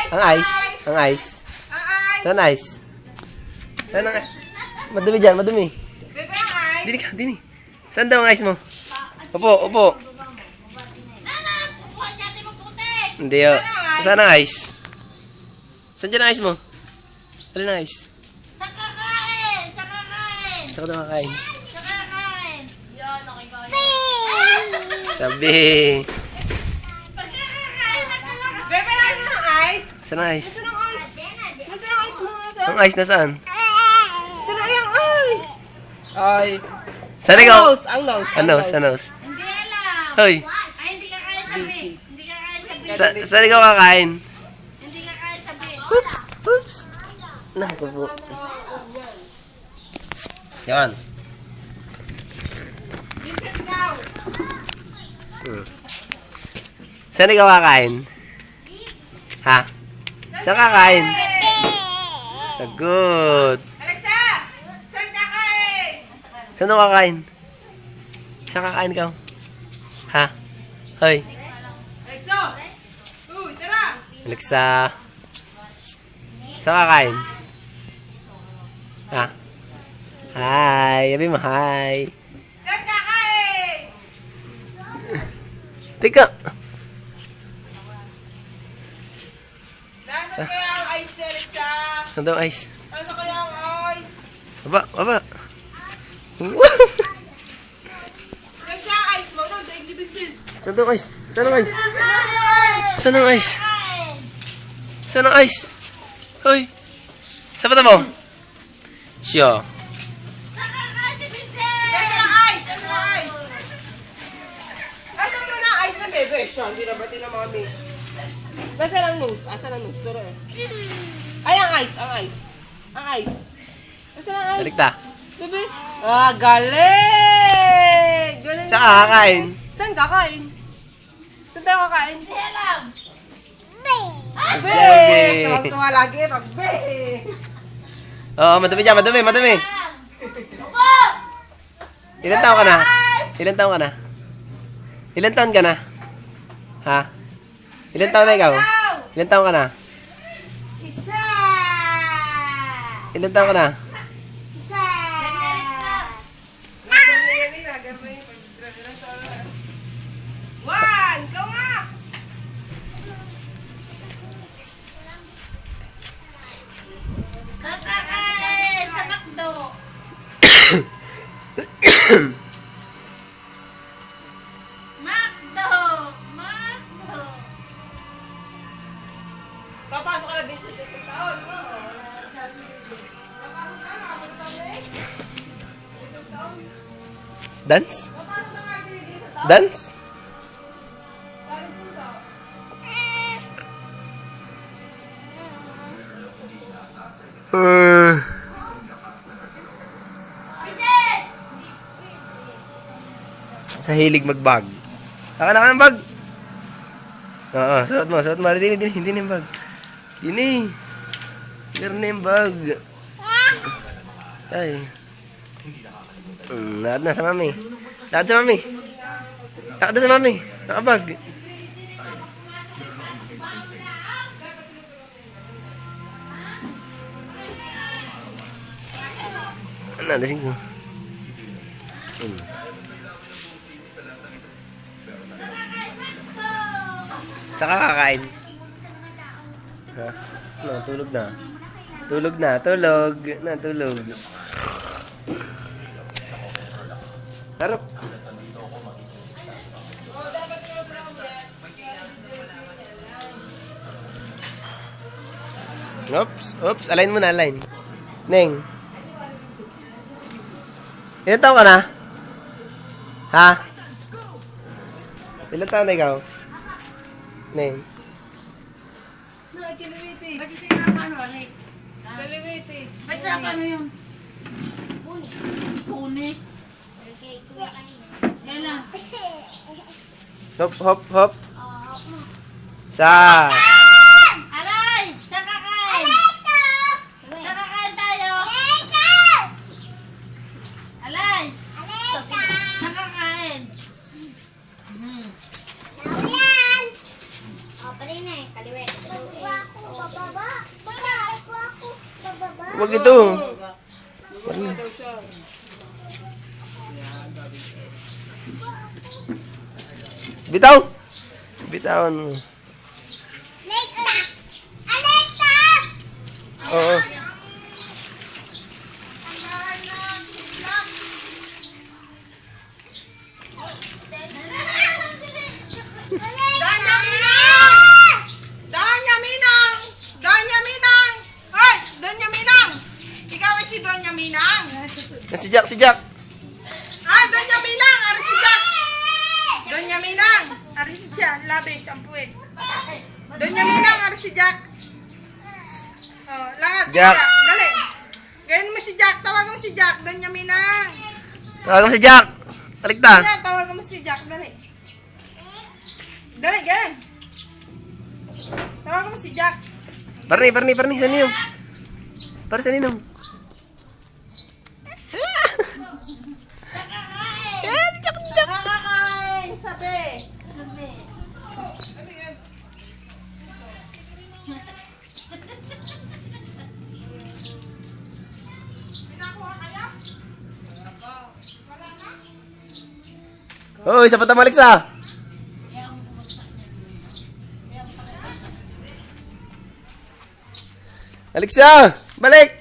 Ang ice. Ang ice. Saan ice? Saan ang ice? Madumi dyan, madumi. Bebe, ang ice. Dini ka, dini. Saan daw ang ice mo? Upo, upo. Hindi o. Saan ang ice? Saan dyan ang ice mo? Alin ang ice? Sa kakain! Sa kakain! Saan ka daw kakain? Sa kakain! Yan, okay ba? Sabi. Pagkakakain na talaga! Bebe, ano ang ice? Saan ang ice? Nasaan ang ice? Nasaan ang ice mo? Nasaan? Ang ice nasaan? Tara, yung ice. Ay. Saan Ang ikaw? nose, ang nose. Ano? Saan nose? Hindi alam! Hoy. Ay, hindi ka kaya sabi! Hindi ka kaya sabi! Saan ikaw kakain? Hindi ka kaya sabi! Oops. Oops. Naku po. Yan. Let's go. Saan ikaw kakain? Ha? Saan kakain? Good. Alexa, saan kakain? Saan ako kakain? Saan kakain ikaw? Ha? Hoy. Alexa. Uy, tara. Alexa. Saan kakain? Ha? Hi. Sabi mo hi. Saan kakain? Teka. Nasaan kaya ang ice ni Alexa? Saan daw ice? Ano kaya ang ice? Baba. Baba. Alexa, ang ice mo. Doon, daig ni Vincent. Saan daw ice? Saan ang ice? Saan ang ice? Saan ang ice? Hoy. Saan ba mo? Siya. Nakakain si Vincent! Nasaan ang ice? Nasaan ang ice? Nasaan mo na ang ice na bebe? Siya, hindi na bati na mami. Nasaan ang nose? Nasaan ang nose? Turo eh. Ay, ang ice. Ang ice. Ang ice. Nasaan ang ice? Balik ta. Bebe? Ah, galing! Galing. Saan ka kakain? Saan kakain? Saan tayo kakain? Hindi alam! Be! Be! Tuwag-tuwa lagi. Pag be! Oo, madumi dyan. Madumi, madumi. Upo! Ilan taon ka na? Ilan taon ka na? Ilan taon ka na? Ha? Ilan taon na ikaw? Ilan taon ka na? Isa! Ilan taon ka na? Isa! One! Go nga! Nakakain sa McDo! McDo! McDo! Papasok ka na business sa taon. Papasok ka na. Dance? Papasok na nga dito sa taon. Dance? Sa hilig mag-bag. Saka na ka ng bag. Oo, suot mo, suot mo. Hindi na yung bag. Hindi. Meron na yung bag. Ay. Lahat na sa mami. Lahat sa mami. Lahat na sa mami. Nakabag. Ano, lasing ko. Saka kakain. Ha? No, tulog na. Tulog na, tulog. Na, tulog. Harap. Oops, oops. Align mo na, align. Neng. Ilan taon ka na? Ha? Ilan taon na ikaw? Neng. Kiliwiti. Ba't yung sinakano, Alec? Kiliwiti. Ba't sinakano yung... Puni. Puni? Kailan? Hop, hop, hop. Sa. Aray! Saan kakain? Saan kakain tayo? Alay! Saan kakain? Kaliwe. Wag ito. Gumawa daw siya. Bitaw. Bitawan mo. Oo. Doña Minang! Doña Minang! Doña Minang! Hoy! Doña Minang! Ikaw ay si Doña Minang? Si Jack, si Jack. Ah, Doña Minang! Ari si Jack! Doña Minang! Ari si siya. Labis ang puwet. Doña Minang! Ari si Jack! Oh, lahat. Jack. Dali. Gawin mo si Jack. Tawagan mo si Jack. Doña Minang. Tawagan mo si Jack. Talikta. Yan, tawagan mo si Jack. Dali. Dali, ganyan. Tawagan mo si Jack. Barney. Saan yun? Para saan yun? Nakakain, sabi. Sabi. Pinakuha kayo? Hoy, sa patang Alexa. Alexa, balik.